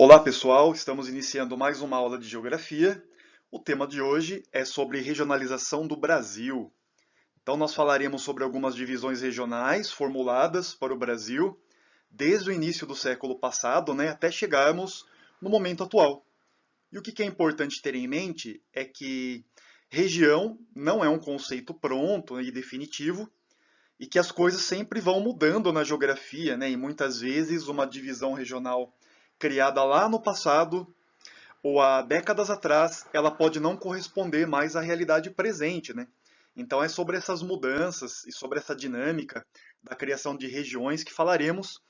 Olá pessoal, estamos iniciando mais uma aula de Geografia. O tema de hoje é sobre regionalização do Brasil. Então nós falaremos sobre algumas divisões regionais formuladas para o Brasil desde o início do século passado, até chegarmos no momento atual. E o que é importante ter em mente é que região não é um conceito pronto e definitivo, e que as coisas sempre vão mudando na geografia, e muitas vezes uma divisão regional criada lá no passado ou há décadas atrás, ela pode não corresponder mais à realidade presente, Então é sobre essas mudanças e sobre essa dinâmica da criação de regiões que falaremos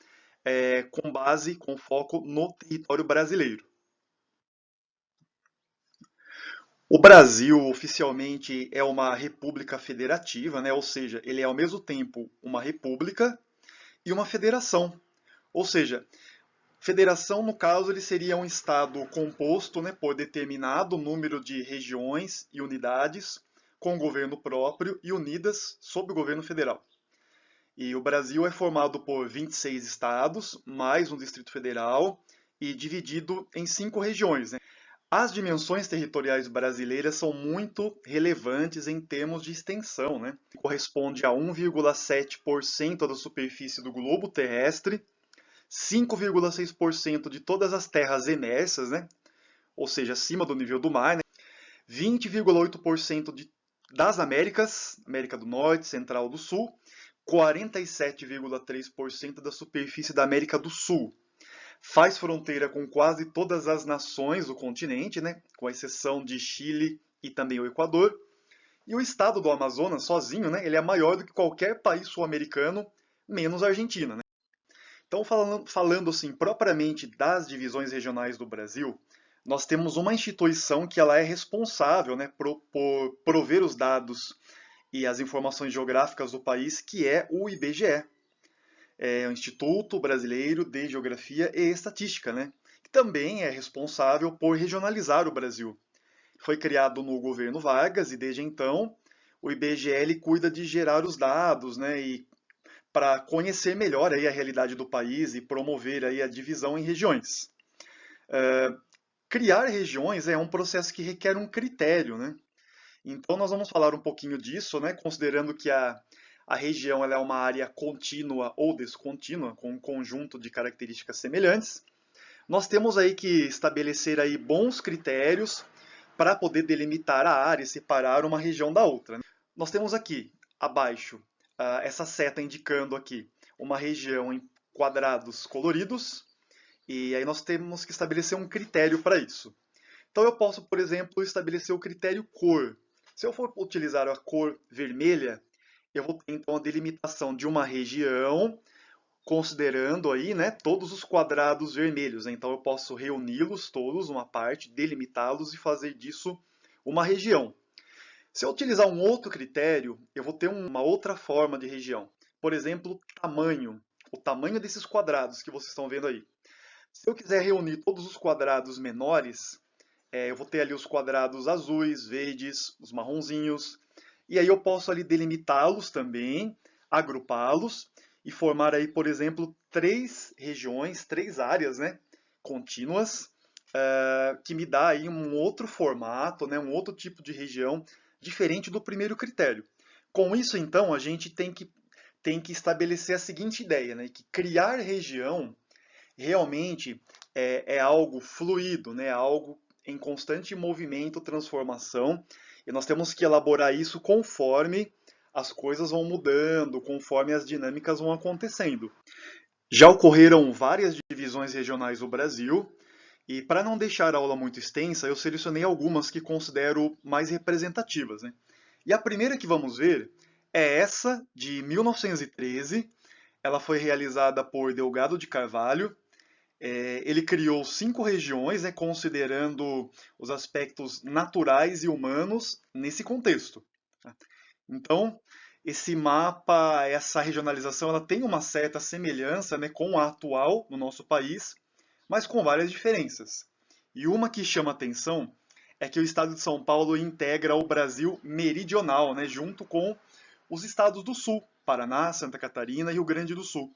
com base, com foco no território brasileiro. O Brasil oficialmente é uma república federativa, Ou seja, ele é ao mesmo tempo uma república e uma federação. Ou seja, federação, no caso, ele seria um estado composto, por determinado número de regiões e unidades com governo próprio e unidas sob o governo federal. E o Brasil é formado por 26 estados, mais um Distrito Federal, e dividido em 5 regiões. As dimensões territoriais brasileiras são muito relevantes em termos de extensão, Corresponde a 1,7% da superfície do globo terrestre, 5,6% de todas as terras emersas, ou seja, acima do nível do mar, 20,8% das Américas, América do Norte, Central do Sul, 47,3% da superfície da América do Sul. Faz fronteira com quase todas as nações do continente, com exceção de Chile e também o Equador. E o estado do Amazonas, sozinho, ele é maior do que qualquer país sul-americano, menos a Argentina. Então, falando assim propriamente das divisões regionais do Brasil, nós temos uma instituição que ela é responsável, por prover os dados e as informações geográficas do país, que é o IBGE, é o Instituto Brasileiro de Geografia e Estatística, que também é responsável por regionalizar o Brasil. Foi criado no governo Vargas e desde então o IBGE ele cuida de gerar os dados, e para conhecer melhor aí a realidade do país e promover aí a divisão em regiões. Criar regiões é um processo que requer um critério, Então nós vamos falar um pouquinho disso, considerando que a região ela é uma área contínua ou descontínua, com um conjunto de características semelhantes. Nós temos aí que estabelecer aí bons critérios para poder delimitar a área e separar uma região da outra. Nós temos aqui, abaixo, essa seta indicando aqui uma região em quadrados coloridos, e aí nós temos que estabelecer um critério para isso. Então eu posso, por exemplo, estabelecer o critério cor. Se eu for utilizar a cor vermelha, eu vou ter então a delimitação de uma região, considerando aí, todos os quadrados vermelhos. Então eu posso reuni-los todos, uma parte, delimitá-los e fazer disso uma região. Se eu utilizar um outro critério, eu vou ter uma outra forma de região. Por exemplo, tamanho. O tamanho desses quadrados que vocês estão vendo aí. Se eu quiser reunir todos os quadrados menores, eu vou ter ali os quadrados azuis, verdes, os marronzinhos. E aí eu posso ali delimitá-los também, agrupá-los e formar aí, por exemplo, 3 regiões, 3 áreas, contínuas, que me dá aí um outro formato, um outro tipo de região diferente do primeiro critério. Com isso, então, a gente tem que estabelecer a seguinte ideia, que criar região realmente é algo fluido, algo em constante movimento, transformação, e nós temos que elaborar isso conforme as coisas vão mudando, conforme as dinâmicas vão acontecendo. Já ocorreram várias divisões regionais no Brasil, e para não deixar a aula muito extensa, eu selecionei algumas que considero mais representativas. E a primeira que vamos ver é essa, de 1913. Ela foi realizada por Delgado de Carvalho. Ele criou 5 regiões, considerando os aspectos naturais e humanos nesse contexto. Então, esse mapa, essa regionalização, ela tem uma certa semelhança, com a atual no nosso país, mas com várias diferenças. E uma que chama atenção é que o estado de São Paulo integra o Brasil meridional, junto com os estados do Sul, Paraná, Santa Catarina e Rio Grande do Sul.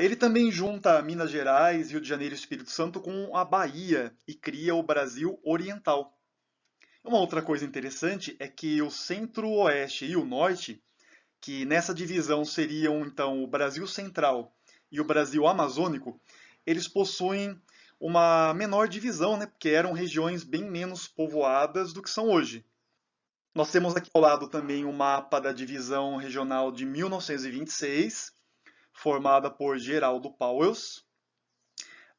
Ele também junta Minas Gerais, Rio de Janeiro e Espírito Santo com a Bahia e cria o Brasil Oriental. Uma outra coisa interessante é que o Centro-Oeste e o Norte, que nessa divisão seriam então o Brasil Central e o Brasil Amazônico, eles possuem uma menor divisão, né, porque eram regiões bem menos povoadas do que são hoje. Nós temos aqui ao lado também o mapa da divisão regional de 1926, formada por Geraldo Pauwels.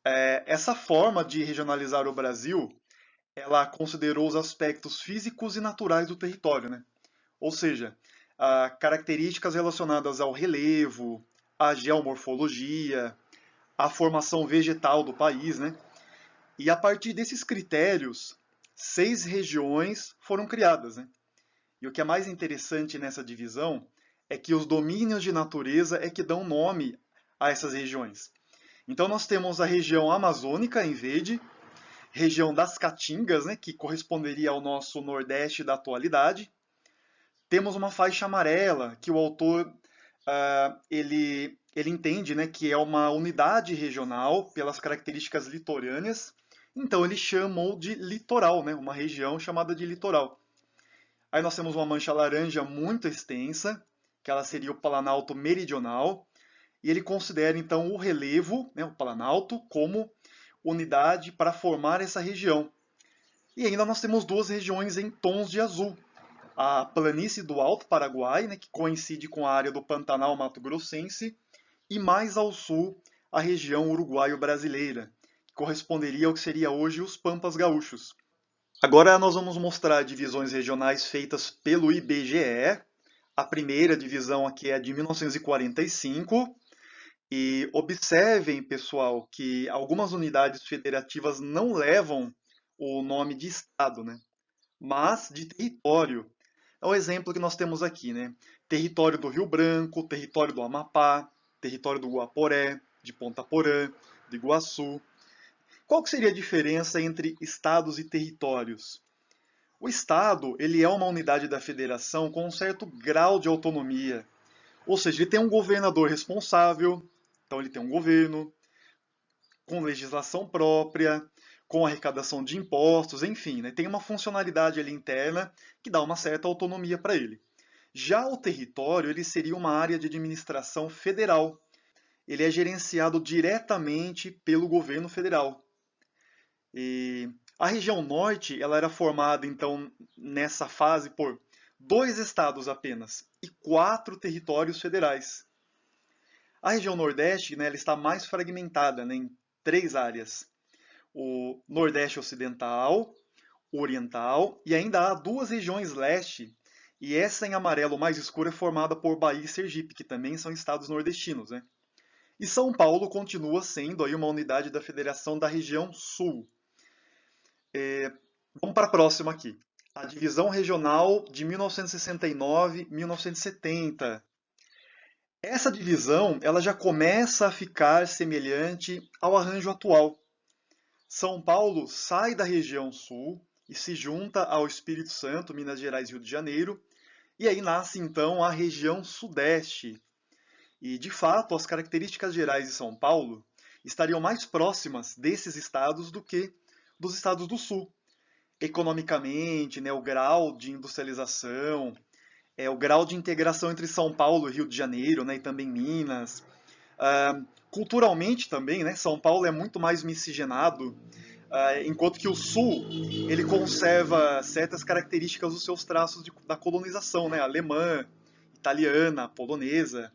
Essa forma de regionalizar o Brasil, ela considerou os aspectos físicos e naturais do território, né? Ou seja, características relacionadas ao relevo, à geomorfologia, à formação vegetal do país, né? E a partir desses critérios, 6 regiões foram criadas, né? E o que é mais interessante nessa divisão é que os domínios de natureza é que dão nome a essas regiões. Então nós temos a região amazônica em verde, região das Caatingas, né, que corresponderia ao nosso Nordeste da atualidade. Temos uma faixa amarela que o autor ele entende, né, que é uma unidade regional pelas características litorâneas. Então ele chamou de litoral, né, uma região chamada de litoral. Aí nós temos uma mancha laranja muito extensa, que ela seria o Planalto Meridional, e ele considera então o relevo, né, o Planalto, como unidade para formar essa região. E ainda nós temos duas regiões em tons de azul. A planície do Alto Paraguai, né, que coincide com a área do Pantanal Mato Grossense, e mais ao sul a região uruguaio-brasileira, que corresponderia ao que seria hoje os Pampas Gaúchos. Agora nós vamos mostrar divisões regionais feitas pelo IBGE. A primeira divisão aqui é a de 1945. E observem, pessoal, que algumas unidades federativas não levam o nome de estado, né? Mas de território. É o exemplo que nós temos aqui, né? Território do Rio Branco, território do Amapá, território do Guaporé, de Ponta Porã, de Iguaçu. Qual que seria a diferença entre estados e territórios? O estado, ele é uma unidade da federação com um certo grau de autonomia. Ou seja, ele tem um governador responsável, então ele tem um governo com legislação própria, com arrecadação de impostos, enfim, né? Tem uma funcionalidade ali interna que dá uma certa autonomia para ele. Já o território, ele seria uma área de administração federal. Ele é gerenciado diretamente pelo governo federal. E a região norte, ela era formada então nessa fase por 2 estados apenas e 4 territórios federais. A região nordeste, né, ela está mais fragmentada, né, em 3 áreas. O nordeste ocidental, o oriental e ainda há 2 regiões leste. E essa em amarelo mais escura é formada por Bahia e Sergipe, que também são estados nordestinos, né? E São Paulo continua sendo aí uma unidade da Federação da Região Sul. Vamos para a próxima aqui. A divisão regional de 1969-1970. Essa divisão ela já começa a ficar semelhante ao arranjo atual. São Paulo sai da região sul e se junta ao Espírito Santo, Minas Gerais e Rio de Janeiro, e aí nasce então a região sudeste. E de fato, as características gerais de São Paulo estariam mais próximas desses estados do que dos estados do sul. Economicamente, né, o grau de industrialização, o grau de integração entre São Paulo e Rio de Janeiro, né, e também Minas. Culturalmente também, né, São Paulo é muito mais miscigenado, enquanto que o Sul ele conserva certas características dos seus traços da colonização, né, alemã, italiana, polonesa,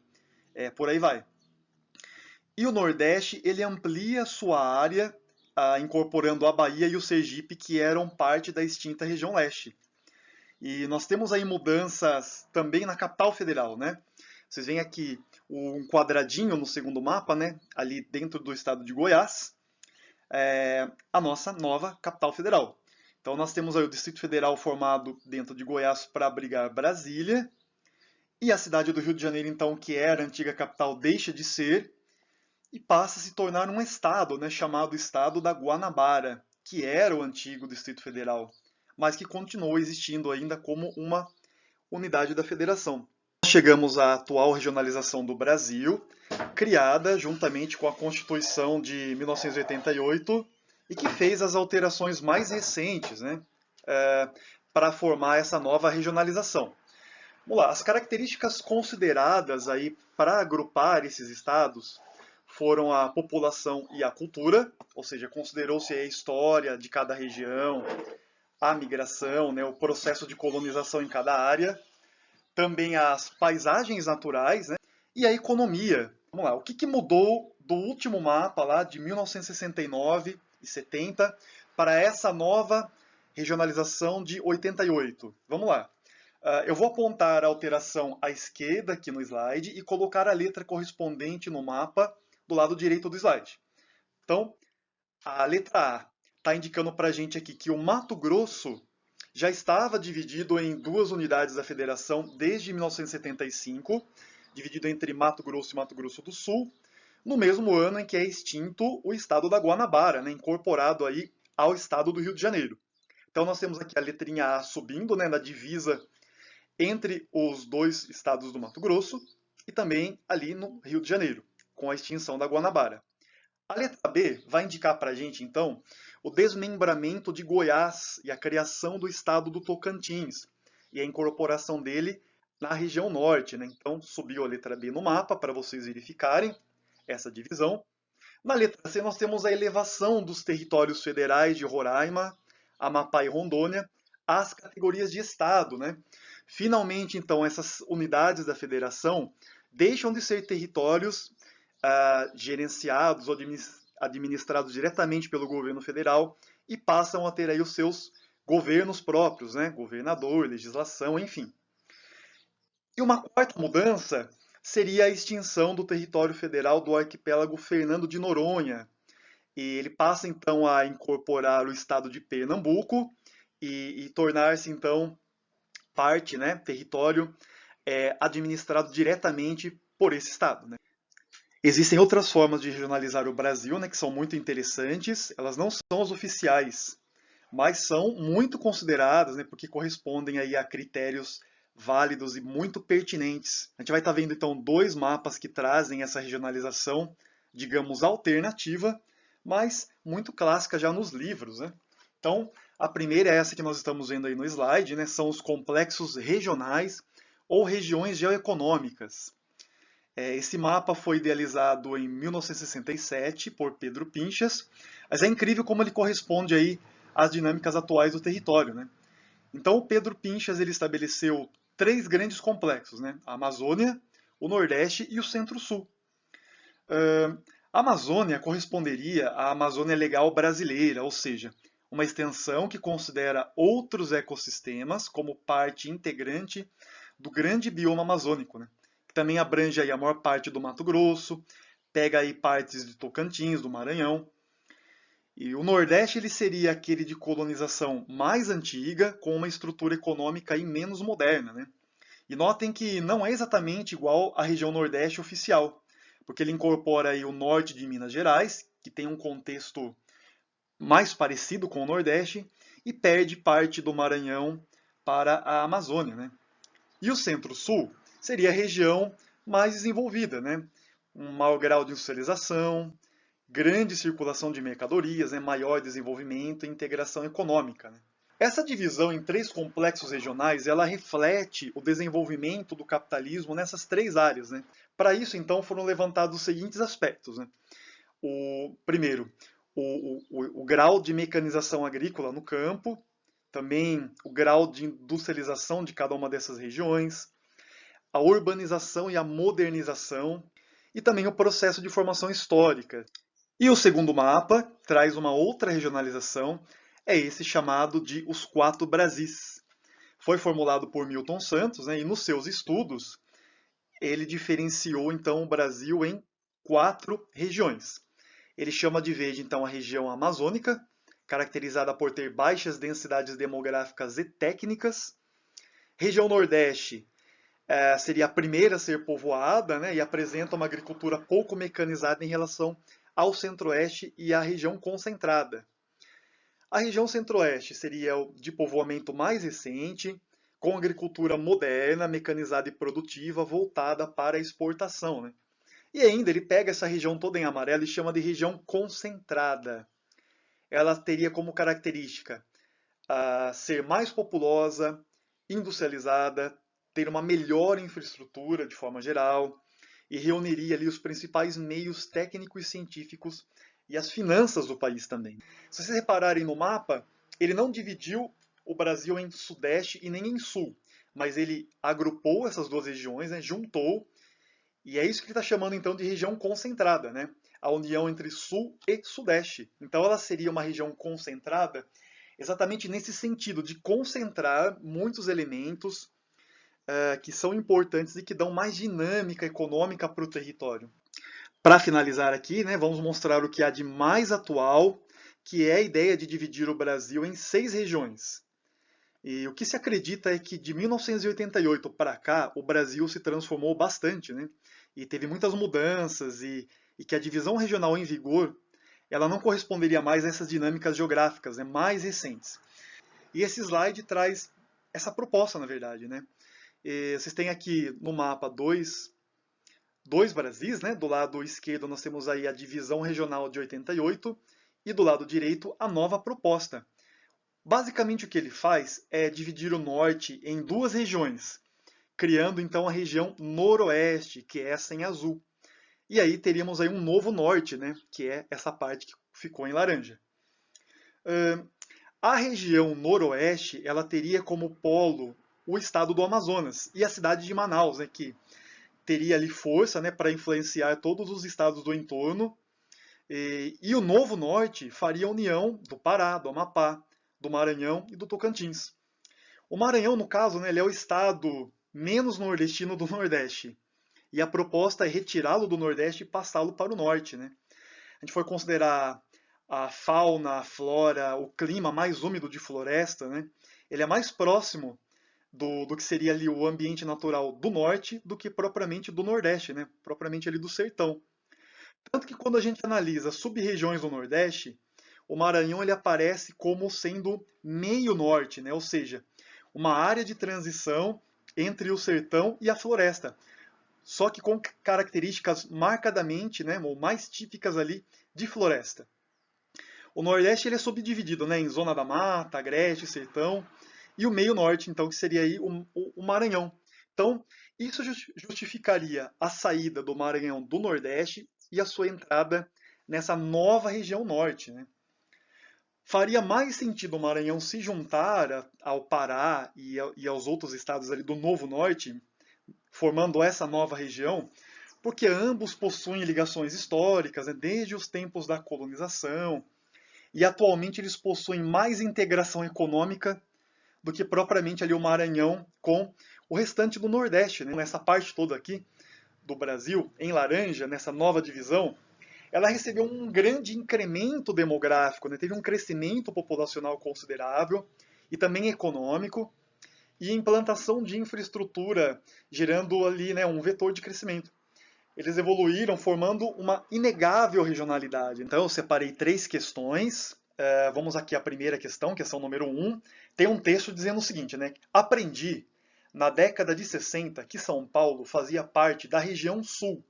por aí vai. E o Nordeste ele amplia sua área, incorporando a Bahia e o Sergipe, que eram parte da extinta região leste. E nós temos aí mudanças também na capital federal, né? Vocês veem aqui um quadradinho no segundo mapa, né? Ali dentro do estado de Goiás, a nossa nova capital federal. Então nós temos aí o Distrito Federal formado dentro de Goiás para abrigar Brasília, e a cidade do Rio de Janeiro, então, que era a antiga capital, deixa de ser e passa a se tornar um estado, né, chamado Estado da Guanabara, que era o antigo Distrito Federal, mas que continuou existindo ainda como uma unidade da federação. Chegamos à atual regionalização do Brasil. criada juntamente com a Constituição de 1988 e que fez as alterações mais recentes, né, para formar essa nova regionalização. Vamos lá, as características consideradas aí para agrupar esses estados foram a população e a cultura, ou seja, considerou-se a história de cada região, a migração, né, o processo de colonização em cada área, também as paisagens naturais, né, e a economia. Vamos lá, o que mudou do último mapa lá de 1969 e 70 para essa nova regionalização de 88? Vamos lá. Eu vou apontar a alteração à esquerda aqui no slide e colocar a letra correspondente no mapa do lado direito do slide. Então, a letra A está indicando para a gente aqui que o Mato Grosso já estava dividido em duas unidades da federação desde 1975, dividido entre Mato Grosso e Mato Grosso do Sul, no mesmo ano em que é extinto o estado da Guanabara, né, incorporado aí ao estado do Rio de Janeiro. Então nós temos aqui a letrinha A subindo, né, na divisa entre os dois estados do Mato Grosso e também ali no Rio de Janeiro, com a extinção da Guanabara. A letra B vai indicar para a gente, então, o desmembramento de Goiás e a criação do estado do Tocantins e a incorporação dele na região norte, né? Então, subiu a letra B no mapa para vocês verificarem essa divisão. Na letra C, nós temos a elevação dos territórios federais de Roraima, Amapá e Rondônia às categorias de estado, né? Finalmente, então, essas unidades da federação deixam de ser territórios gerenciados ou administrados diretamente pelo governo federal e passam a ter aí os seus governos próprios, né? Governador, legislação, enfim. E uma quarta mudança seria a extinção do território federal do arquipélago Fernando de Noronha. E ele passa então a incorporar o estado de Pernambuco e tornar-se então parte, né, território administrado diretamente por esse estado, né? Existem outras formas de regionalizar o Brasil, né, que são muito interessantes. Elas não são as oficiais, mas são muito consideradas, né, porque correspondem aí a critérios válidos e muito pertinentes. A gente vai estar vendo então dois mapas que trazem essa regionalização, digamos, alternativa, mas muito clássica já nos livros, né? Então, a primeira é essa que nós estamos vendo aí no slide, né, são os complexos regionais ou regiões geoeconômicas. Esse mapa foi idealizado em 1967 por Pedro Pinchas, mas é incrível como ele corresponde aí às dinâmicas atuais do território, né? Então, o Pedro Pinchas ele estabeleceu três grandes complexos, né? A Amazônia, o Nordeste e o Centro-Sul. A Amazônia corresponderia à Amazônia Legal brasileira, ou seja, uma extensão que considera outros ecossistemas como parte integrante do grande bioma amazônico, né? Que também abrange aí a maior parte do Mato Grosso, pega aí partes de Tocantins, do Maranhão. E o Nordeste ele seria aquele de colonização mais antiga, com uma estrutura econômica aí menos moderna, né? E notem que não é exatamente igual à região Nordeste oficial, porque ele incorpora aí o norte de Minas Gerais, que tem um contexto mais parecido com o Nordeste, e perde parte do Maranhão para a Amazônia, né? E o Centro-Sul seria a região mais desenvolvida, né? Um maior grau de industrialização, grande circulação de mercadorias, né? Maior desenvolvimento e integração econômica, né? Essa divisão em três complexos regionais, ela reflete o desenvolvimento do capitalismo nessas três áreas, né? Para isso, então, foram levantados os seguintes aspectos, né? Primeiro, o grau de mecanização agrícola no campo, também o grau de industrialização de cada uma dessas regiões, a urbanização e a modernização, e também o processo de formação histórica. E o segundo mapa traz uma outra regionalização, é esse chamado de os quatro Brasis. Foi formulado por Milton Santos, né, e nos seus estudos ele diferenciou então o Brasil em quatro regiões. Ele chama de verde então a região amazônica, caracterizada por ter baixas densidades demográficas e técnicas. Região Nordeste seria a primeira a ser povoada, né, e apresenta uma agricultura pouco mecanizada em relação ao Centro-Oeste e à região concentrada. A região Centro-Oeste seria o de povoamento mais recente, com agricultura moderna, mecanizada e produtiva, voltada para a exportação, né? E ainda ele pega essa região toda em amarelo e chama de região concentrada. Ela teria como característica ser mais populosa, industrializada, ter uma melhor infraestrutura de forma geral e reuniria ali os principais meios técnicos e científicos e as finanças do país também. Se vocês repararem no mapa, ele não dividiu o Brasil em Sudeste e nem em Sul, mas ele agrupou essas duas regiões, né, juntou, e é isso que ele está chamando então de região concentrada, né? A união entre Sul e Sudeste. Então ela seria uma região concentrada exatamente nesse sentido, de concentrar muitos elementos que são importantes e que dão mais dinâmica econômica para o território. Para finalizar aqui, né, vamos mostrar o que há de mais atual, que é a ideia de dividir o Brasil em 6 regiões. E o que se acredita é que de 1988 para cá, o Brasil se transformou bastante, né? E teve muitas mudanças e que a divisão regional em vigor, ela não corresponderia mais a essas dinâmicas geográficas, né, mais recentes. E esse slide traz essa proposta, na verdade, né? E vocês têm aqui no mapa dois Brasis, né? Do lado esquerdo nós temos aí a divisão regional de 88 e do lado direito a nova proposta. Basicamente o que ele faz é dividir o norte em duas regiões, criando então a região noroeste, que é essa em azul. E aí teríamos aí um novo norte, né? Que é essa parte que ficou em laranja. A região noroeste, ela teria como polo o estado do Amazonas e a cidade de Manaus, né, que teria ali força, né, para influenciar todos os estados do entorno. E o novo norte faria a união do Pará, do Amapá, do Maranhão e do Tocantins. O Maranhão, no caso, né, ele é o estado menos nordestino do Nordeste. E a proposta é retirá-lo do Nordeste e passá-lo para o Norte, né? A gente for considerar a fauna, a flora, o clima mais úmido de floresta, né? Ele é mais próximo do que seria ali o ambiente natural do norte do que propriamente do nordeste, né? Propriamente ali do sertão. Tanto que quando a gente analisa sub-regiões do nordeste, o Maranhão ele aparece como sendo meio norte, né? Ou seja, uma área de transição entre o sertão e a floresta, só que com características marcadamente, né, ou mais típicas ali de floresta. O Nordeste ele é subdividido, né, em Zona da Mata, Agreste, Sertão, e o meio norte, então, que seria aí o Maranhão. Então, isso justificaria a saída do Maranhão do Nordeste e a sua entrada nessa nova região norte, né? Faria mais sentido o Maranhão se juntar ao Pará e aos outros estados ali do Novo Norte, formando essa nova região, porque ambos possuem ligações históricas, né, desde os tempos da colonização, e atualmente eles possuem mais integração econômica do que propriamente ali o Maranhão com o restante do Nordeste, né? Nessa parte toda aqui do Brasil, em laranja, nessa nova divisão, ela recebeu um grande incremento demográfico, né? Teve um crescimento populacional considerável e também econômico, e implantação de infraestrutura, gerando ali, né, um vetor de crescimento. Eles evoluíram formando uma inegável regionalidade. Então eu separei 3 questões. Vamos aqui à primeira questão, questão número 1. Tem um texto dizendo o seguinte, né? Aprendi na década de 60 que São Paulo fazia parte da região sul.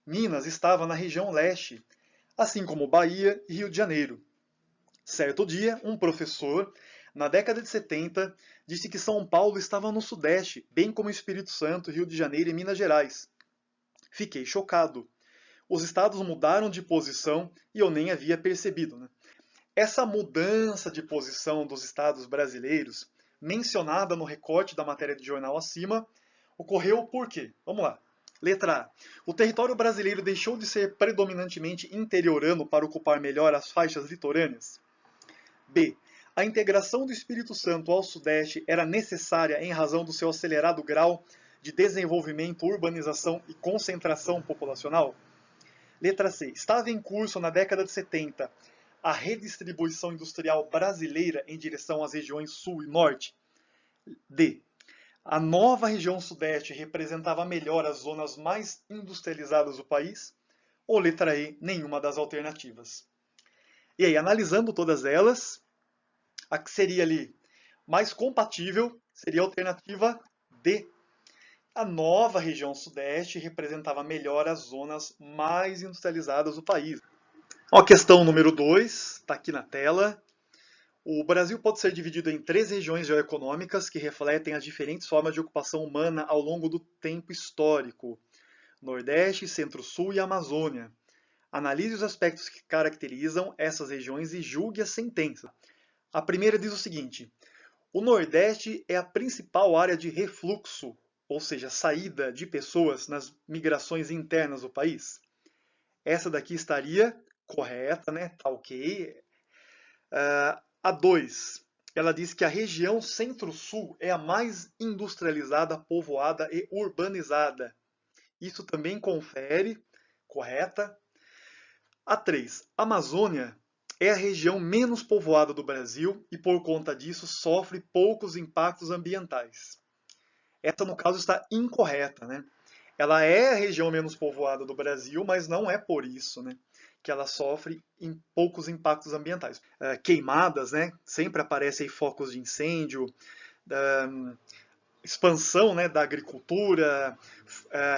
Minas estava na região leste, assim como Bahia e Rio de Janeiro. Certo dia, um professor, na década de 70, disse que São Paulo estava no sudeste, bem como Espírito Santo, Rio de Janeiro e Minas Gerais. Fiquei chocado. Os estados mudaram de posição e eu nem havia percebido, né? Essa mudança de posição dos estados brasileiros, mencionada no recorte da matéria de jornal acima, ocorreu por quê? Vamos lá. Letra A. O território brasileiro deixou de ser predominantemente interiorano para ocupar melhor as faixas litorâneas? B. A integração do Espírito Santo ao Sudeste era necessária em razão do seu acelerado grau de desenvolvimento, urbanização e concentração populacional? Letra C. Estava em curso na década de 70 a redistribuição industrial brasileira em direção às regiões Sul e Norte? D. A nova região Sudeste representava melhor as zonas mais industrializadas do país? Ou letra E, nenhuma das alternativas? E aí, analisando todas elas, a que seria ali mais compatível seria a alternativa D, A nova região Sudeste representava melhor as zonas mais industrializadas do país. Ó, a questão número 2, está aqui na tela. O Brasil pode ser dividido em 3 regiões geoeconômicas que refletem as diferentes formas de ocupação humana ao longo do tempo histórico: Nordeste, Centro-Sul e Amazônia. Analise os aspectos que caracterizam essas regiões e julgue a sentença. A primeira diz o seguinte: o Nordeste é a principal área de refluxo, ou seja, saída de pessoas nas migrações internas do país. Essa daqui estaria correta, né? Tá ok. A 2, ela diz que a região Centro-Sul é a mais industrializada, povoada e urbanizada. Isso também confere, correta. A 3, a Amazônia é a região menos povoada do Brasil e, por conta disso, sofre poucos impactos ambientais. Essa, no caso, está incorreta, né? Ela é a região menos povoada do Brasil, mas não é por isso, né, que ela sofre poucos impactos ambientais. Queimadas, né? Sempre aparecem aí focos de incêndio, expansão, né, da agricultura,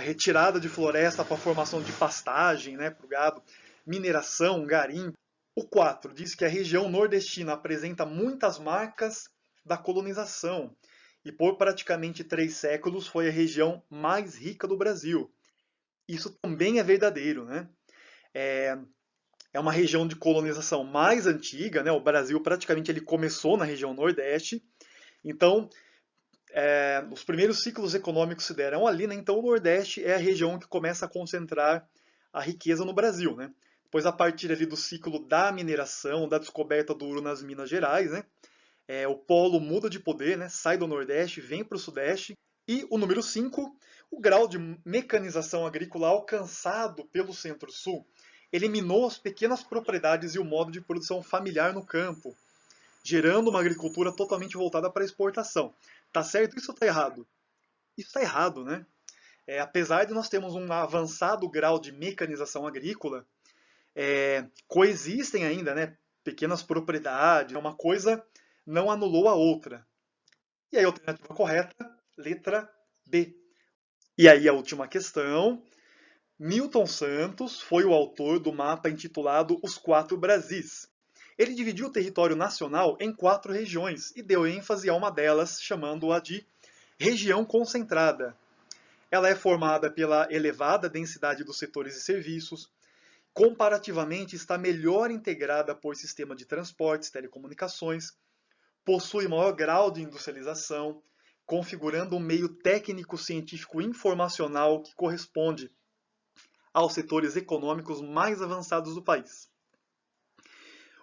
retirada de floresta para a formação de pastagem, né, para o gado, mineração, garimpo. O 4 diz que a região nordestina apresenta muitas marcas da colonização e por praticamente 3 séculos foi a região mais rica do Brasil. Isso também é verdadeiro, né? É uma região de colonização mais antiga, né? O Brasil praticamente ele começou na região Nordeste, então os primeiros ciclos econômicos se deram ali, né? Então o Nordeste é a região que começa a concentrar a riqueza no Brasil, né? Depois, a partir ali do ciclo da mineração, da descoberta do ouro nas Minas Gerais, né? O polo muda de poder, né? Sai do Nordeste, vem para o Sudeste. E o número 5, o grau de mecanização agrícola alcançado pelo Centro-Sul eliminou as pequenas propriedades e o modo de produção familiar no campo, gerando uma agricultura totalmente voltada para a exportação. Tá certo isso ou tá errado? Isso está errado, né? Apesar de nós termos um avançado grau de mecanização agrícola, coexistem ainda, né, pequenas propriedades, uma coisa não anulou a outra. E aí a alternativa correta, letra B. E aí a última questão. Milton Santos foi o autor do mapa intitulado Os Quatro Brasis. Ele dividiu o território nacional em 4 regiões e deu ênfase a uma delas, chamando-a de região concentrada. Ela é formada pela elevada densidade dos setores e serviços, comparativamente está melhor integrada por sistema de transportes, telecomunicações, possui maior grau de industrialização, configurando um meio técnico-científico informacional que corresponde aos setores econômicos mais avançados do país.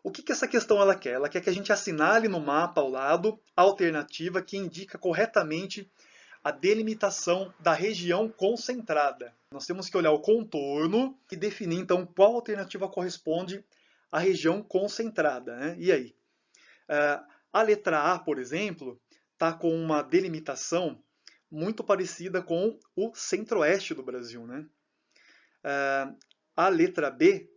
O que essa questão ela quer? Ela quer que a gente assinale no mapa ao lado a alternativa que indica corretamente a delimitação da região concentrada. Nós temos que olhar o contorno e definir então qual alternativa corresponde à região concentrada, né? E aí? A letra A, por exemplo, está com uma delimitação muito parecida com o centro-oeste do Brasil, né? A letra B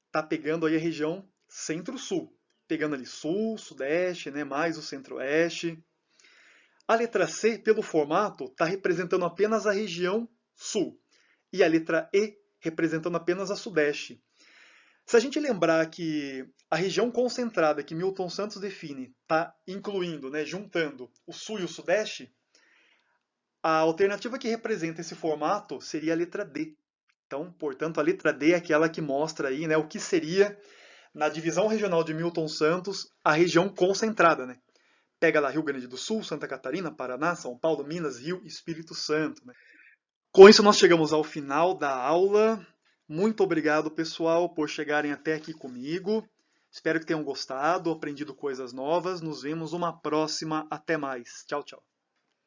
está pegando aí a região centro-sul, pegando ali sul, sudeste, né, mais o centro-oeste. A letra C, pelo formato, está representando apenas a região sul. E a letra E, representando apenas a sudeste. Se a gente lembrar que a região concentrada que Milton Santos define está incluindo, né, juntando o sul e o sudeste, a alternativa que representa esse formato seria a letra D. Então, portanto, a letra D é aquela que mostra aí, né, o que seria, na divisão regional de Milton Santos, a região concentrada, né? Pega lá Rio Grande do Sul, Santa Catarina, Paraná, São Paulo, Minas, Rio e Espírito Santo, né? Com isso, nós chegamos ao final da aula. Muito obrigado, pessoal, por chegarem até aqui comigo. Espero que tenham gostado, aprendido coisas novas. Nos vemos numa próxima. Até mais. Tchau, tchau.